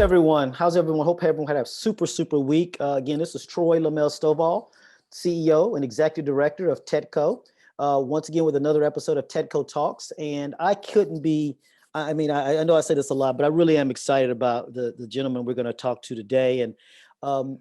everyone? How's everyone? Hope everyone had a super week. Again, this is Troy Lamel Stovall, CEO and Executive Director of TEDCO. Once again, with another episode of TEDCO Talks. And I couldn't be, I mean, I know I say this a lot, but I really am excited about the gentleman we're going to talk to today. And,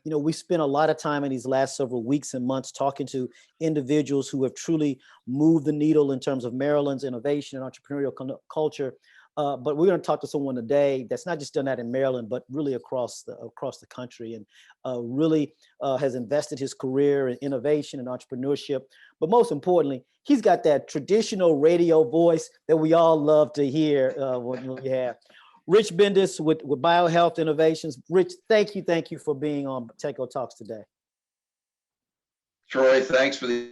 we spent a lot of time in these last several weeks and months talking to individuals who have truly moved the needle in terms of Maryland's innovation and entrepreneurial culture. But we're going to talk to someone today that's not just done that in Maryland, but really across the country, and really has invested his career in innovation and entrepreneurship. But most importantly, he's got that traditional radio voice that we all love to hear when we have Rich Bendis with BioHealth Innovations. Rich, thank you for being on TEDCO Talks today. Troy, thanks for the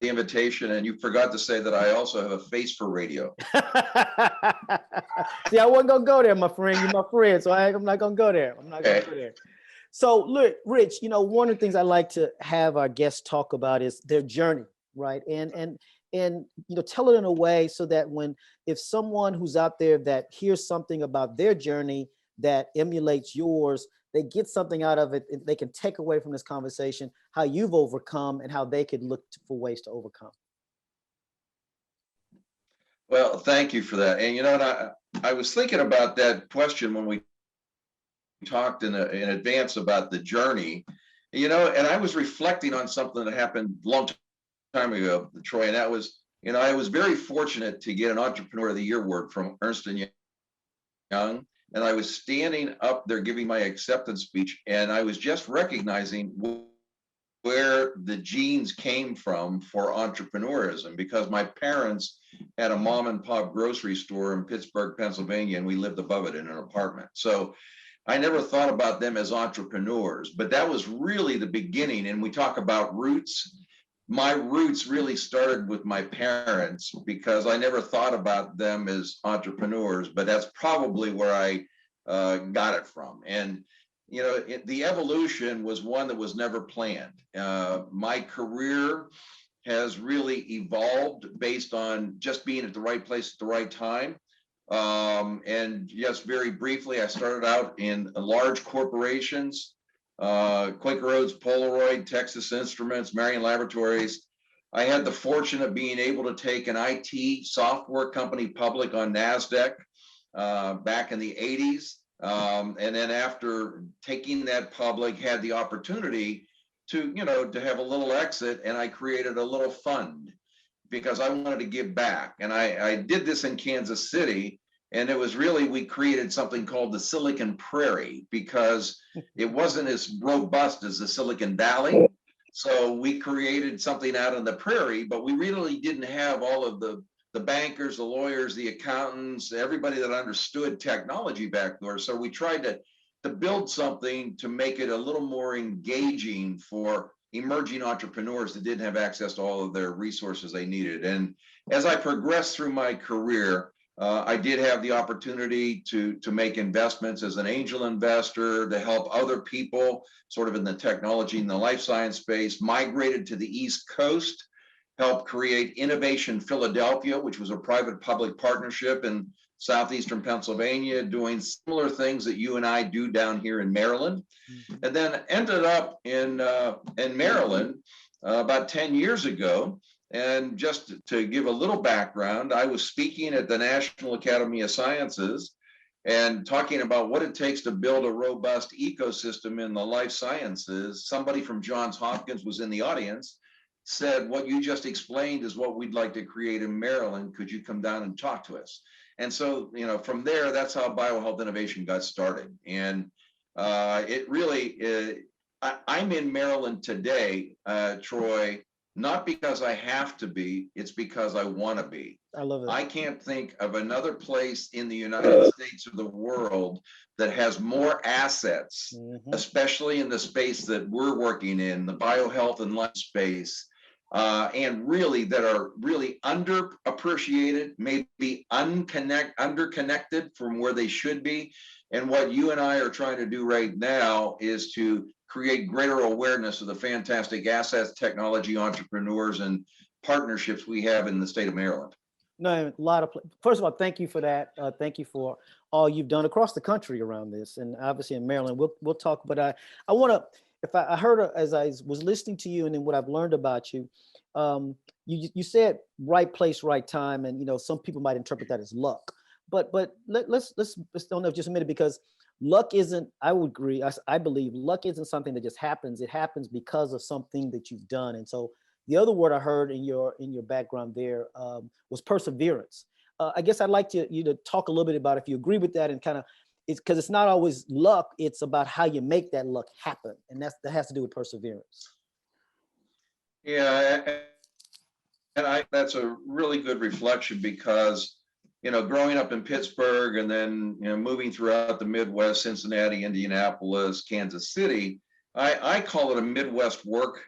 invitation, and you forgot to say that I also have a face for radio. See, I wasn't gonna go there, my friend. You're my friend, so I'm not gonna go there. So look, Rich, one of the things I like to have our guests talk about is their journey, right? And tell it in a way so that if someone who's out there that hears something about their journey that emulates yours, they get something out of it, they can take away from this conversation how you've overcome and how they could look for ways to overcome. Well, thank you for that. And I was thinking about that question when we talked in advance about the journey, and I was reflecting on something that happened a long time ago, Troy, and that was, I was very fortunate to get an Entrepreneur of the Year award from Ernst & Young. And I was standing up there giving my acceptance speech, and I was just recognizing where the genes came from for entrepreneurism, because my parents had a mom and pop grocery store in Pittsburgh, Pennsylvania, and we lived above it in an apartment. So I never thought about them as entrepreneurs, but that was really the beginning. And we talk about roots. My roots really started with my parents, because I never thought about them as entrepreneurs, but that's probably where I got it from. And, the evolution was one that was never planned. My career has really evolved based on just being at the right place at the right time. And just very briefly, I started out in large corporations, Quaker Oats, Polaroid, Texas Instruments, Marion Laboratories. I had the fortune of being able to take an IT software company public on NASDAQ back in the 80s. And then after taking that public, had the opportunity to have a little exit, and I created a little fund because I wanted to give back. And I did this in Kansas City. And it was really, we created something called the Silicon Prairie, because it wasn't as robust as the Silicon Valley. So we created something out in the prairie, but we really didn't have all of the bankers, the lawyers, the accountants, everybody that understood technology back there. So we tried to build something to make it a little more engaging for emerging entrepreneurs that didn't have access to all of their resources they needed. And as I progressed through my career, I did have the opportunity to make investments as an angel investor to help other people sort of in the technology and the life science space, migrated to the East Coast, helped create Innovation Philadelphia, which was a private-public partnership in southeastern Pennsylvania, doing similar things that you and I do down here in Maryland. Mm-hmm. And then ended up in Maryland about 10 years ago. And just to give a little background, I was speaking at the National Academy of Sciences and talking about what it takes to build a robust ecosystem in the life sciences. Somebody from Johns Hopkins was in the audience, said, what you just explained is what we'd like to create in Maryland. Could you come down and talk to us? And so, from there, that's how BioHealth Innovation got started. And it really, I'm in Maryland today, Troy, not because I have to be, it's because I want to be. I love it. I can't think of another place in the United States or the world that has more assets, mm-hmm. especially in the space that we're working in, the biohealth and life space, and really that are really underappreciated, maybe underconnected from where they should be. And what you and I are trying to do right now is to create greater awareness of the fantastic assets, technology, entrepreneurs, and partnerships we have in the state of Maryland. No, a lot of, first of all, thank you for that. Thank you for all you've done across the country around this, and obviously in Maryland. We'll talk, but I want to, if I heard as I was listening to you, and then what I've learned about you, you said right place, right time, and some people might interpret that as luck, but let's don't know just a minute, because luck isn't. I would agree. I believe luck isn't something that just happens. It happens because of something that you've done, and so the other word I heard in your background there was perseverance. I guess I'd like you to talk a little bit about if you agree with that, and kind of, it's because it's not always luck. It's about how you make that luck happen, and that has to do with perseverance. Yeah, and that's a really good reflection because, growing up in Pittsburgh and then, moving throughout the Midwest, Cincinnati, Indianapolis, Kansas City, I call it a Midwest work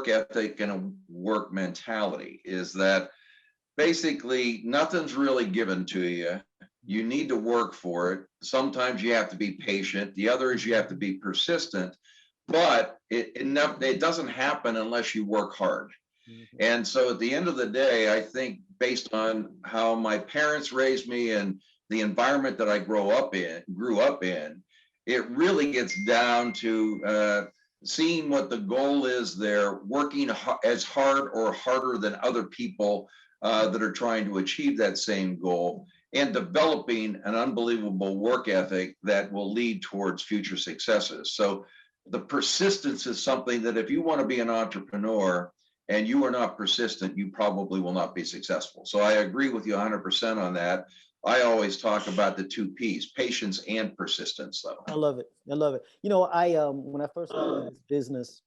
ethic and a work mentality, is that basically nothing's really given to you. You need to work for it. Sometimes you have to be patient. The other is you have to be persistent, but it doesn't happen unless you work hard. Mhm. And so at the end of the day, I think based on how my parents raised me and the environment that I grew up in, it really gets down to seeing what the goal is there, working as hard or harder than other people that are trying to achieve that same goal, and developing an unbelievable work ethic that will lead towards future successes. So the persistence is something that if you want to be an entrepreneur, and you are not persistent, you probably will not be successful. So I agree with you 100% on that. I always talk about the two P's, patience and persistence, though. I love it. I love it. I when I first got into this business,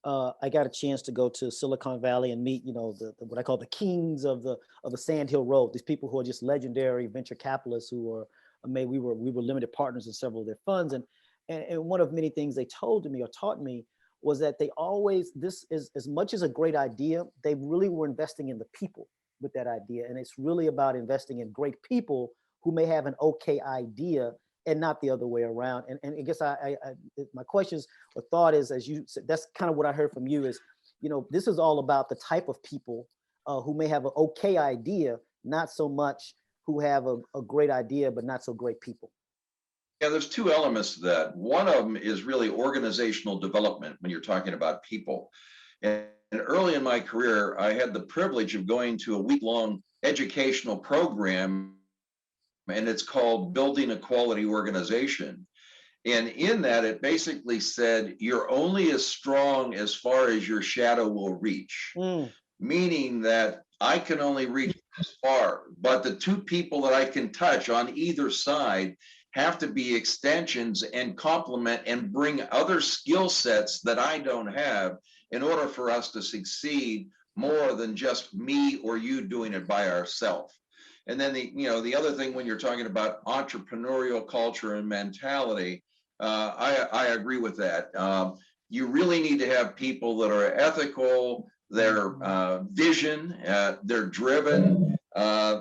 I got a chance to go to Silicon Valley and meet, the what I call the kings of the Sand Hill Road. These people who are just legendary venture capitalists who are, we were limited partners in several of their funds, and one of many things they told me or taught me was that they always, this is as much as a great idea, they really were investing in the people with that idea, and it's really about investing in great people who may have an okay idea and not the other way around. And I guess my questions or thought is, as you said, that's kind of what I heard from you is, this is all about the type of people who may have an okay idea, not so much who have a great idea, but not so great people. Yeah, there's two elements to that. One of them is really organizational development when you're talking about people. And early in my career, I had the privilege of going to a week-long educational program, and it's called Building a Quality Organization. And in that, it basically said, you're only as strong as far as your shadow will reach, Mm. meaning that I can only reach as far, but the two people that I can touch on either side have to be extensions and complement and bring other skill sets that I don't have in order for us to succeed more than just me or you doing it by ourselves. And then the other thing when you're talking about entrepreneurial culture and mentality, I agree with that. You really need to have people that are ethical, their vision, they're driven,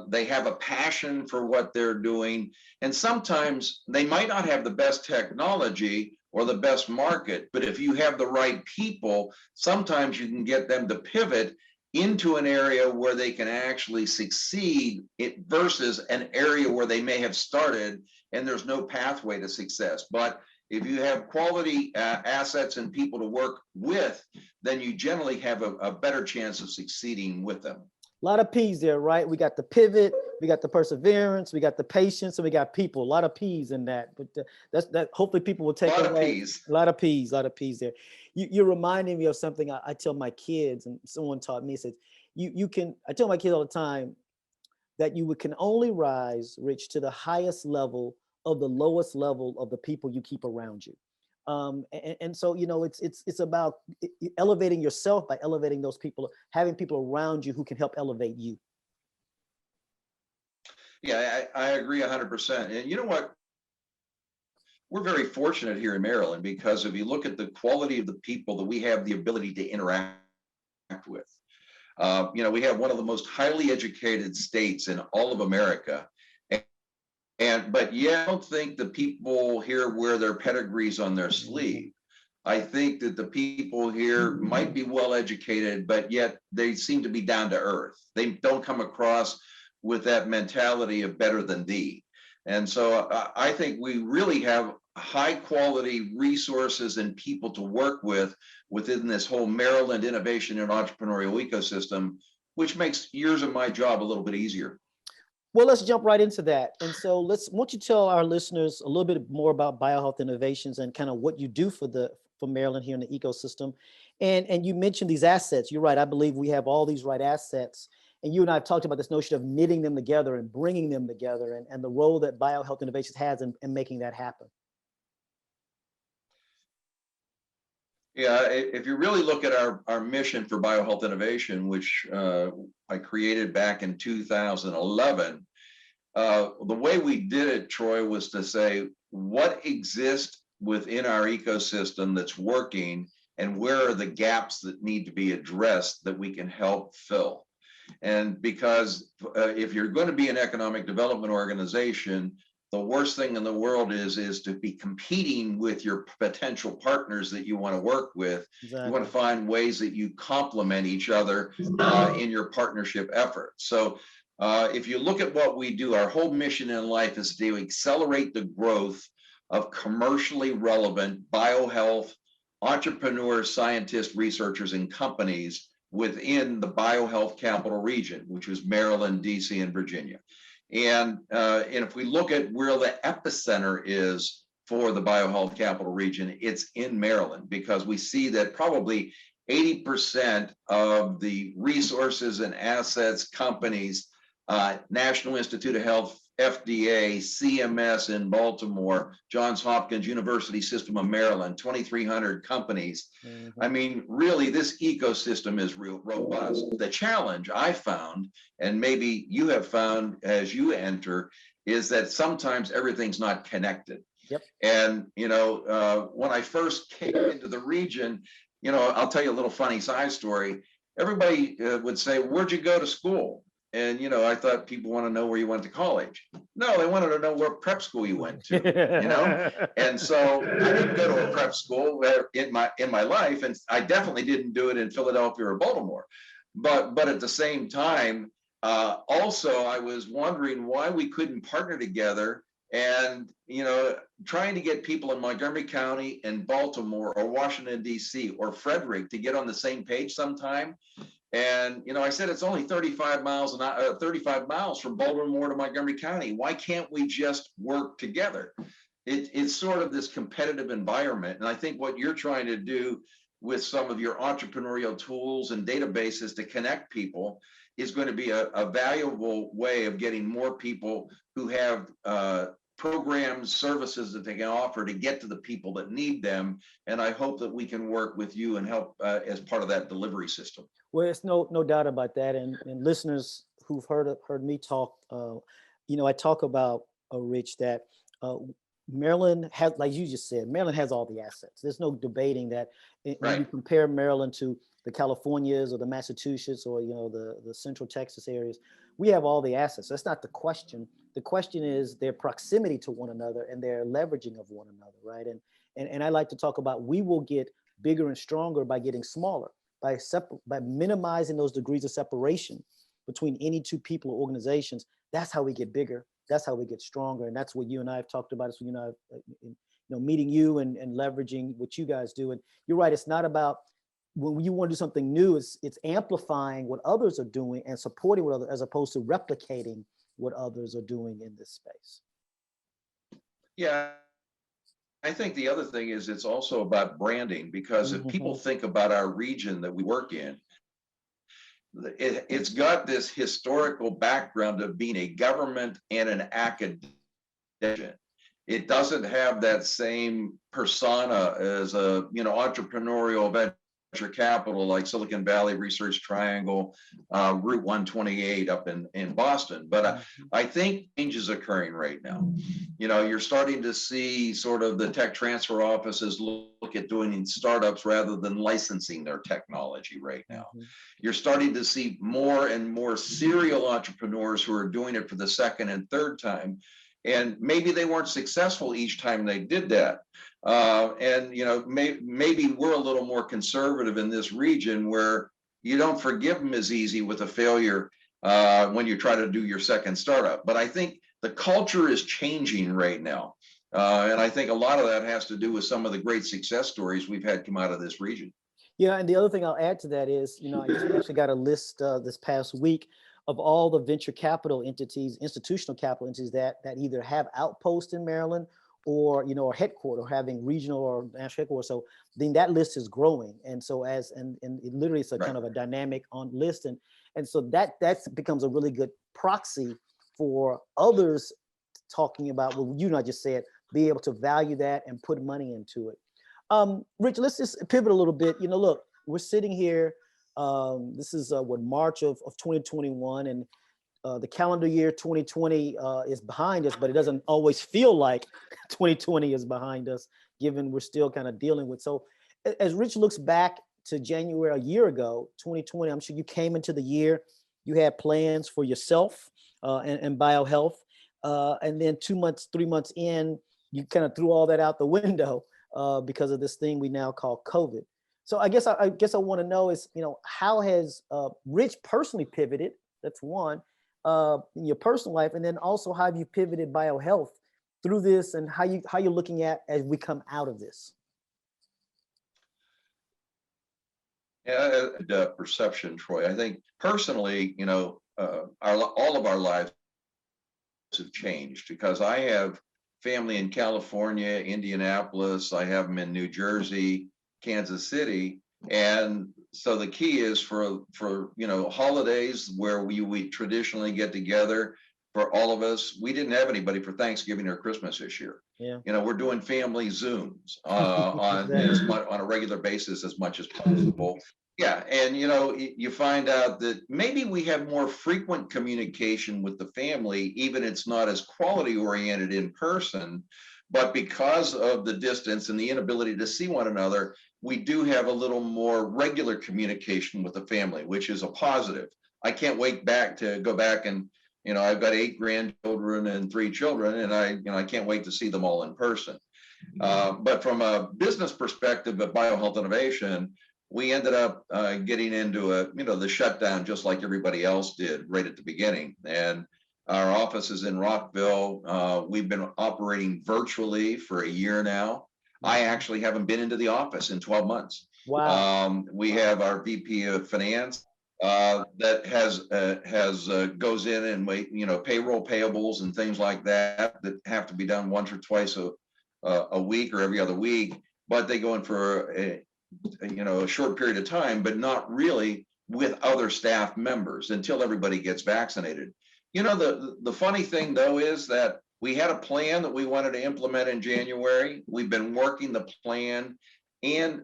they have a passion for what they're doing. And sometimes they might not have the best technology or the best market, but if you have the right people, sometimes you can get them to pivot into an area where they can actually succeed versus an area where they may have started and there's no pathway to success. But if you have quality assets and people to work with, then you generally have a better chance of succeeding with them. A lot of P's there, right? We got the pivot, we got the perseverance, we got the patience, and we got people. A lot of P's in that. But that's that. Hopefully, people will take A lot of away P's. a lot of P's, a lot of P's there. You're reminding me of something I tell my kids, and someone taught me. Said you can. I tell my kids all the time that you can only rise, Rich, to the highest level of the lowest level of the people you keep around you. And so it's about elevating yourself by elevating those people, having people around you who can help elevate you. Yeah, I agree 100%. And you know what? We're very fortunate here in Maryland because if you look at the quality of the people that we have the ability to interact with, we have one of the most highly educated states in all of America. But yeah, I don't think the people here wear their pedigrees on their sleeve. I think that the people here might be well educated, but yet they seem to be down to earth. They don't come across with that mentality of better than thee. And so I think we really have high quality resources and people to work with within this whole Maryland innovation and entrepreneurial ecosystem, which makes yours and my job a little bit easier. Well, let's jump right into that. And so won't you tell our listeners a little bit more about BioHealth Innovations and kind of what you do for Maryland here in the ecosystem. And you mentioned these assets. You're right. I believe we have all these right assets. And you and I have talked about this notion of knitting them together and bringing them together, and the role that BioHealth Innovations has in making that happen. Yeah, if you really look at our mission for BioHealth Innovation, which I created back in 2011, the way we did it, Troy, was to say what exists within our ecosystem that's working and where are the gaps that need to be addressed that we can help fill. And because if you're going to be an economic development organization, the worst thing in the world is to be competing with your potential partners that you want to work with. Exactly. You want to find ways that you complement each other in your partnership efforts. So if you look at what we do, our whole mission in life is to accelerate the growth of commercially relevant biohealth entrepreneurs, scientists, researchers, and companies within the biohealth capital region, which is Maryland, DC, and Virginia. And if we look at where the epicenter is for the biohealth capital region, it's in Maryland, because we see that probably 80% of the resources and assets, companies, National Institute of Health, FDA, CMS in Baltimore, Johns Hopkins University System of Maryland, 2,300 companies. Mm-hmm. I mean, really, this ecosystem is real robust. The challenge I found, and maybe you have found as you enter, is that sometimes everything's not connected. Yep. And, when I first came into the region, I'll tell you a little funny side story. Everybody would say, "Where'd you go to school?" And, I thought people want to know where you went to college. No, they wanted to know what prep school you went to, And so I didn't go to a prep school in my life, and I definitely didn't do it in Philadelphia or Baltimore. But at the same time, also I was wondering why we couldn't partner together and, trying to get people in Montgomery County and Baltimore or Washington, D.C. or Frederick to get on the same page sometime. And, I said, it's only 35 miles from Baltimore to Montgomery County. Why can't we just work together? It's sort of this competitive environment. And I think what you're trying to do with some of your entrepreneurial tools and databases to connect people is going to be a valuable way of getting more people who have programs, services that they can offer to get to the people that need them. And I hope that we can work with you and help as part of that delivery system. Well, it's no doubt about that. And listeners who've heard me talk, I talk about, Rich, that Maryland has, like you just said, Maryland has all the assets. There's no debating that. When you compare Maryland to the Californias or the Massachusetts or, the Central Texas areas, we have all the assets. That's not the question. The question is their proximity to one another and their leveraging of one another, right? And I like to talk about, we will get bigger and stronger by getting smaller, by minimizing those degrees of separation between any two people or organizations. That's how we get bigger. That's how we get stronger. And that's what you and I have talked about. It's meeting you and leveraging what you guys do. And you're right. It's not about, when you want to do something new, it's amplifying what others are doing and supporting what others, as opposed to replicating what others are doing in this space. Yeah. I think the other thing is it's also about branding, because if people think about our region that we work in, it's got this historical background of being a government and an academic. It doesn't have that same persona as a entrepreneurial venture capital like Silicon Valley Research Triangle, Route 128 up in Boston. But I think change is occurring right now. You're starting to see sort of the tech transfer offices look at doing startups rather than licensing their technology right now. You're starting to see more and more serial entrepreneurs who are doing it for the second and third time. And maybe they weren't successful each time they did that. Maybe we're a little more conservative in this region, where you don't forgive them as easy with a failure when you try to do your second startup. But I think the culture is changing right now. And I think a lot of that has to do with some of the great success stories we've had come out of this region. Yeah, and the other thing I'll add to that is, I just actually got a list this past week of all the venture capital entities, institutional capital entities that either have outposts in Maryland or are headquartered or having regional or national headquarters. So then that list is growing, and so and it literally it's a Right. kind of a dynamic on list, and so that becomes a really good proxy for others talking about what you and I just said, be able to value that and put money into it. Rich, let's just pivot a little bit. Look, we're sitting here. This is March of 2021, and the calendar year 2020 is behind us, but it doesn't always feel like 2020 is behind us, given we're still kind of dealing with. So, as Rich looks back to January a year ago, 2020, I'm sure you came into the year, you had plans for yourself and BioHealth, and then 2 months, 3 months in, you kind of threw all that out the window. Because of this thing we now call COVID. So I guess I want to know is, how has Rich personally pivoted? That's one, in your personal life, and then also how have you pivoted BioHealth through this, and how you're looking at as we come out of this? Yeah, perception, Troy. I think personally, all of our lives have changed because I have family in California, Indianapolis. I have them in New Jersey, Kansas City, and so the key is for holidays where we traditionally get together. For all of us, we didn't have anybody for Thanksgiving or Christmas this year. Yeah. We're doing family Zooms on a regular basis as much as possible. Yeah, and you find out that maybe we have more frequent communication with the family, even it's not as quality oriented in person, but because of the distance and the inability to see one another, we do have a little more regular communication with the family, which is a positive. I can't wait to go back and I've got 8 grandchildren and 3 children, and I can't wait to see them all in person. But from a business perspective of BioHealth Innovation, we ended up getting into the shutdown just like everybody else did right at the beginning. And our office is in Rockville. We've been operating virtually for a year now. I actually haven't been into the office in 12 months. Wow. We have our VP of Finance that goes in and payroll payables and things like that have to be done once or twice a week or every other week, but they go in for a short period of time, but not really with other staff members until everybody gets vaccinated. The funny thing though is that we had a plan that we wanted to implement in January. We've been working the plan, and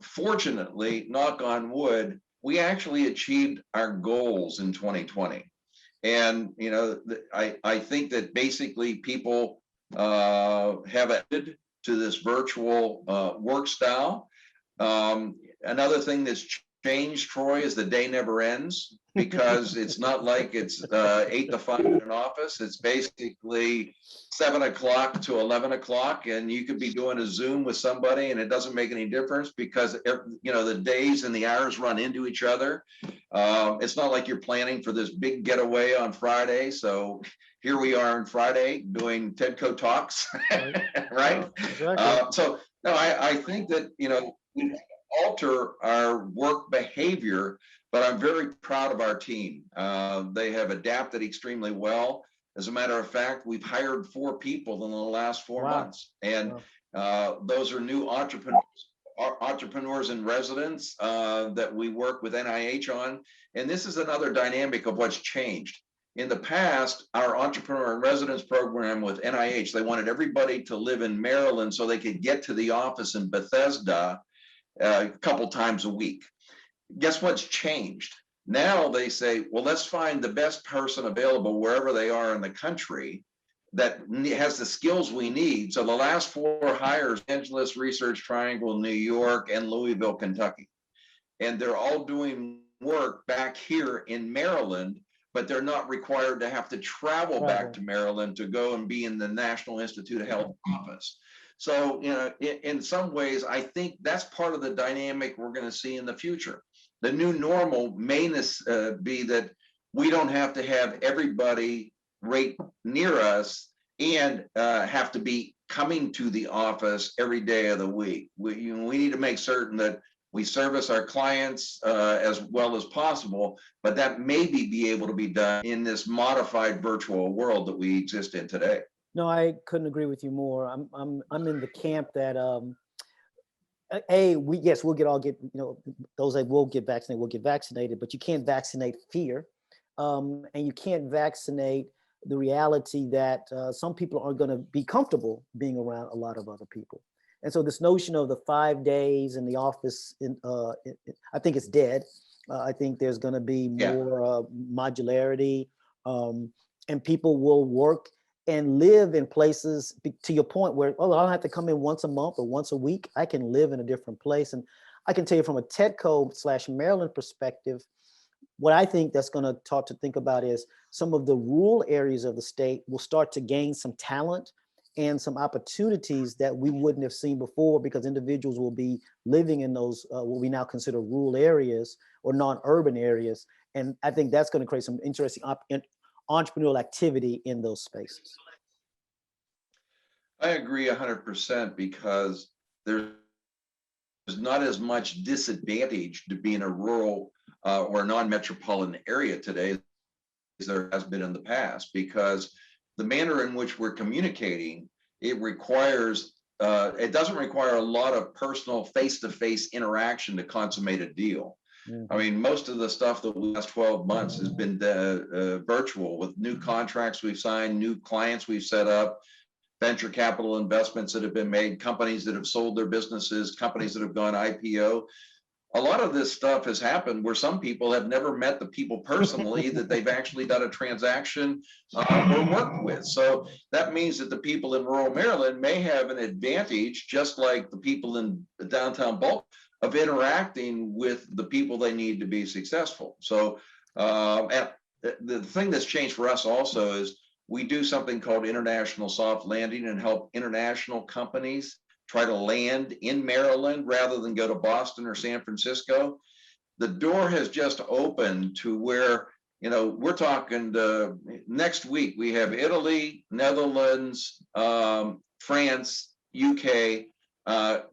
fortunately, knock on wood, we actually achieved our goals in 2020. And I think that basically people have adapted to this virtual work style. Another thing that's changed, Troy, is the day never ends, because it's not like it's 8 to 5 in an office. It's basically 7 o'clock to 11 o'clock, and you could be doing a Zoom with somebody and it doesn't make any difference because the days and the hours run into each other. It's not like you're planning for this big getaway on Friday. So here we are on Friday doing TEDCO talks, right? Exactly. So no, I think that we alter our work behavior, but I'm very proud of our team. They have adapted extremely well. As a matter of fact, we've hired 4 people in the last 4 months, and those are new entrepreneurs in residence that we work with NIH on. And this is another dynamic of what's changed. In the past, our entrepreneur in residence program with NIH, they wanted everybody to live in Maryland so they could get to the office in Bethesda a couple times a week. Guess what's changed? Now they say, well, let's find the best person available wherever they are in the country that has the skills we need. So the last 4 hires, Angeles, Research Triangle, New York, and Louisville, Kentucky. And they're all doing work back here in Maryland, but they're not required to have to travel back to Maryland to go and be in the National Institute of Health office. So, in some ways, I think that's part of the dynamic we're going to see in the future. The new normal may be that we don't have to have everybody right near us and have to be coming to the office every day of the week. We need to make certain that we service our clients as well as possible, but that maybe be able to be done in this modified virtual world that we exist in today. No, I couldn't agree with you more. I'm in the camp that we'll get those that will get vaccinated, but you can't vaccinate fear, and you can't vaccinate the reality that some people aren't going to be comfortable being around a lot of other people. And so this notion of the 5 days in the office, I think it's dead. I think there's going to be more modularity, and people will work and live in places, to your point, where, I don't have to come in once a month or once a week. I can live in a different place. And I can tell you from a TEDCO/Maryland perspective, what I think that's going to think about is some of the rural areas of the state will start to gain some talent and some opportunities that we wouldn't have seen before, because individuals will be living in those what we now consider rural areas or non-urban areas. And I think that's going to create some interesting entrepreneurial activity in those spaces. I agree 100%, because there's not as much disadvantage to be in a rural or non-metropolitan area today as there has been in the past, because the manner in which we're communicating, it doesn't require a lot of personal face-to-face interaction to consummate a deal. I mean, most of the stuff that the last 12 months has been virtual, with new contracts we've signed, new clients we've set up, venture capital investments that have been made, companies that have sold their businesses, companies that have gone IPO. A lot of this stuff has happened where some people have never met the people personally that they've actually done a transaction or worked with. So that means that the people in rural Maryland may have an advantage, just like the people in downtown Baltimore, of interacting with the people they need to be successful. So and the thing that's changed for us also is we do something called international soft landing and help international companies try to land in Maryland rather than go to Boston or San Francisco. The door has just opened to where, we're talking next week, we have Italy, Netherlands, France, UK,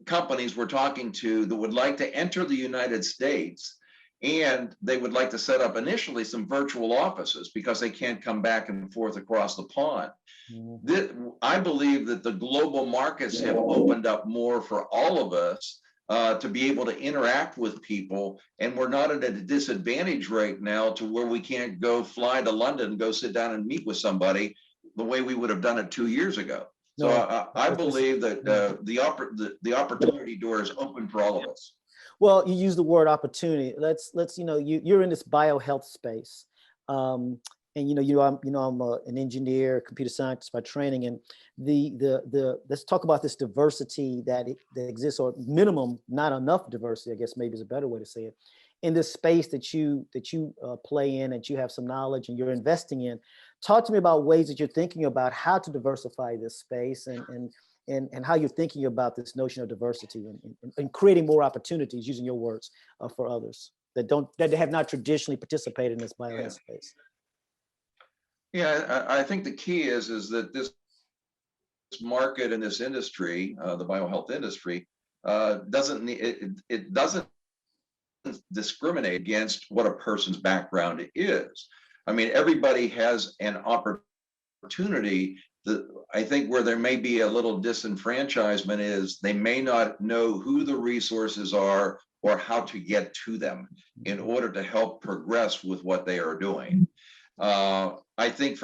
companies we're talking to that would like to enter the United States, and they would like to set up initially some virtual offices because they can't come back and forth across the pond. I believe that the global markets have opened up more for all of us to be able to interact with people, and we're not at a disadvantage right now to where we can't fly to London and go sit down and meet with somebody the way we would have done it 2 years ago. So I believe that the opportunity door is open for all of us. Well, you use the word opportunity. Let's you're in this biohealth space, and I'm an engineer, computer scientist by training, and the let's talk about this diversity that exists, or minimum, not enough diversity, I guess maybe is a better way to say it, in this space that you play in, that you have some knowledge and you're investing in. Talk to me about ways that you're thinking about how to diversify this space, and how you're thinking about this notion of diversity and creating more opportunities, using your words, for others that have not traditionally participated in this biohealth space. Yeah, I think the key is that this market and this industry, the biohealth industry, doesn't discriminate against what a person's background is. I mean, everybody has an opportunity. I think where there may be a little disenfranchisement is they may not know who the resources are or how to get to them in order to help progress with what they are doing. I think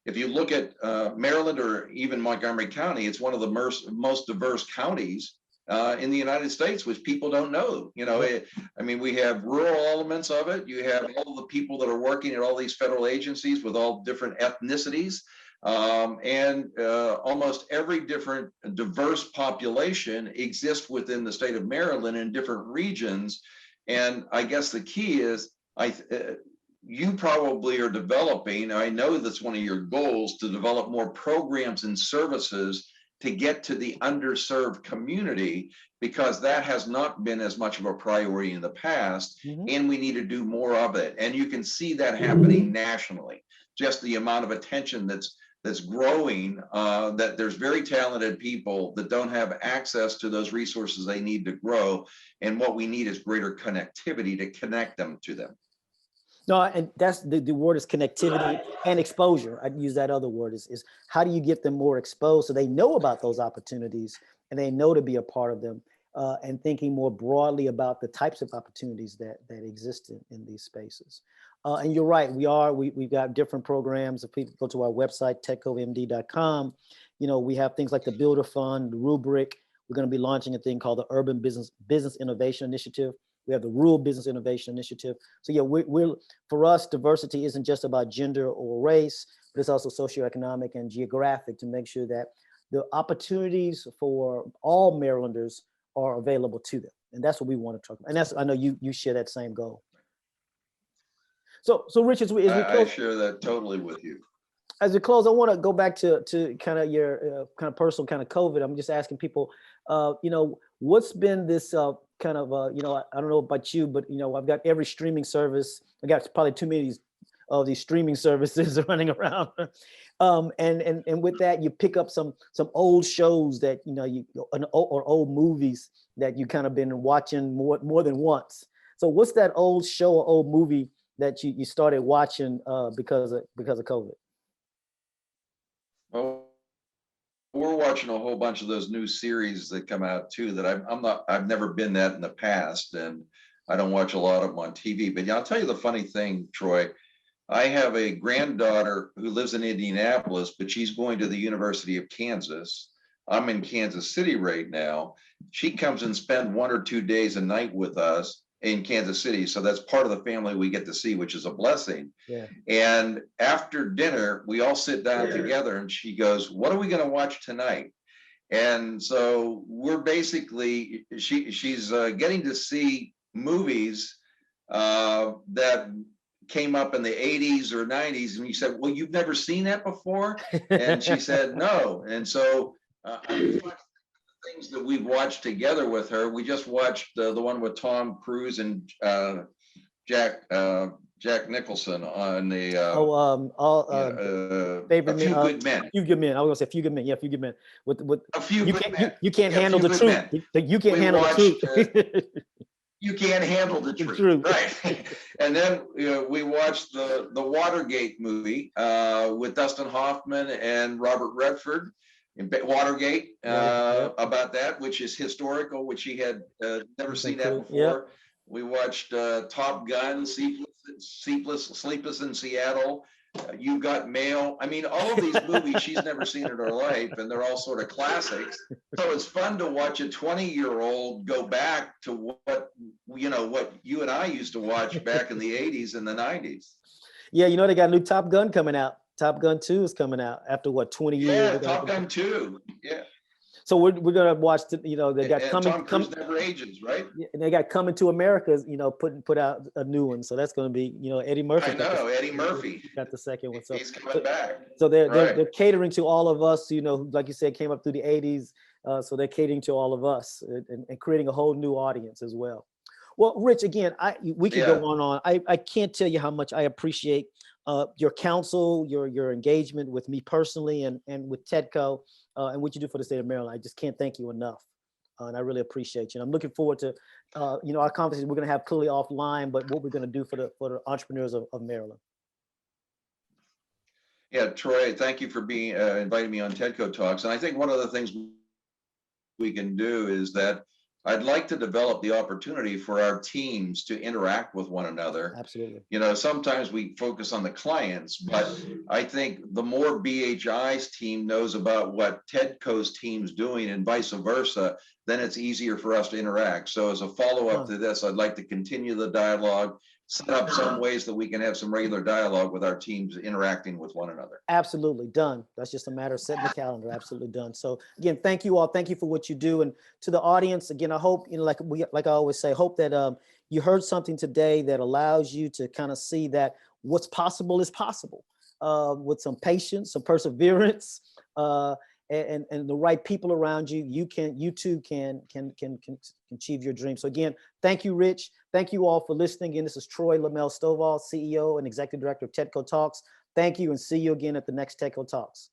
if you look at Maryland or even Montgomery County, it's one of the most diverse counties in the United States, which people don't know. We have rural elements of it. You have all the people that are working at all these federal agencies with all different ethnicities. And almost every different diverse population exists within the state of Maryland in different regions. And I guess the key is, you probably are developing, I know that's one of your goals, to develop more programs and services to get to the underserved community, because that has not been as much of a priority in the past, and we need to do more of it. And you can see that happening nationally, just the amount of attention that's growing, that there's very talented people that don't have access to those resources they need to grow. And what we need is greater connectivity to connect them to them. No, and that's the word is connectivity and exposure. I'd use that other word is how do you get them more exposed so they know about those opportunities and they know to be a part of them, and thinking more broadly about the types of opportunities that exist in these spaces. And you're right, we've got different programs. If people go to our website, tedcomd.com, we have things like the Builder Fund, the Rubric. We're going to be launching a thing called the Urban Business Innovation Initiative. We have the Rural Business Innovation Initiative. So yeah, we're for us, diversity isn't just about gender or race, but it's also socioeconomic and geographic, to make sure that the opportunities for all Marylanders are available to them. And that's what we want to talk about. And I know you share that same goal. So Rich, as we close, I share that totally with you. As we close, I want to go back to kind of your kind of personal kind of COVID. I'm just asking people, what's been this kind of, I don't know about you, but, I've got every streaming service. I got probably too many of these streaming services running around. And with that, you pick up some old shows that, or old movies that you kind of been watching more than once. So what's that old show or old movie that you started watching because of COVID? Well, we're watching a whole bunch of those new series that come out too, that I've never been that in the past, and I don't watch a lot of them on TV. But yeah, I'll tell you the funny thing, Troy. I have a granddaughter who lives in Indianapolis, but she's going to the University of Kansas. I'm in Kansas City right now. She comes and spends 1 or 2 days a night with us in Kansas City. So that's part of the family we get to see, which is a blessing. Yeah. And after dinner, we all sit down together and she goes, "What are we going to watch tonight?" And so we're basically, she's getting to see movies that came up in the 80s or 90s. And we said, "Well, you've never seen that before?" And she said, "No." And so things that we've watched together with her. We just watched the one with Tom Cruise and Jack Nicholson on the favorite A Few Good Men. Few Good Men. I was gonna say Few Good Men. Yeah, Few Good Men. With A Few Good Men. You can't Yeah, handle the Few truth. Good Men. You can't We handle watched, the truth. You can't handle the truth, truth. right? And then we watched the Watergate movie with Dustin Hoffman and Robert Redford. In Watergate, about that, which is historical, which he had never seen that before. Yep. We watched Top Gun, Sleepless in Seattle, You Got Mail. I mean, all of these movies she's never seen in her life, and they're all sort of classics. So it's fun to watch a 20-year-old go back to what you and I used to watch back in the 80s and the 90s. Yeah, they got a new Top Gun coming out. Top Gun 2 is coming out after 20 years? Yeah, Top Gun 2. Yeah. So we're gonna watch they got Tom Cruise never ages, right? And they got Coming to America, put out a new one. So that's gonna be, Eddie Murphy. I know, Eddie Murphy got the second one. So he's coming back. So they're catering to all of us, who, like you said, came up through the 80s. So they're catering to all of us and creating a whole new audience as well. Well, Rich, again, we can go on. I can't tell you how much I appreciate your counsel, your engagement with me personally and with TEDCO, and what you do for the state of Maryland. I just can't thank you enough. And I really appreciate you. And I'm looking forward to, our conversation we're going to have clearly offline, but what we're going to do for the entrepreneurs of Maryland. Yeah, Troy, thank you for being inviting me on TEDCO Talks. And I think one of the things we can do is that I'd like to develop the opportunity for our teams to interact with one another. Absolutely. Sometimes we focus on the clients, but I think the more BHI's team knows about what TEDCO's team's doing and vice versa, then it's easier for us to interact. So as a follow-up to this, I'd like to continue the dialogue, set up some ways that we can have some regular dialogue with our teams interacting with one another. Absolutely done. That's just a matter of setting the calendar. Absolutely done. So again, thank you all. Thank you for what you do. And to the audience, again, I hope, like I always say, hope that you heard something today that allows you to kind of see that what's possible is possible with some patience, some perseverance, and the right people around you, you too can achieve your dream. So again, thank you, Rich. Thank you all for listening. Again, this is Troy LaMelle Stovall, CEO and Executive Director of TEDCO Talks. Thank you, and see you again at the next TEDCO Talks.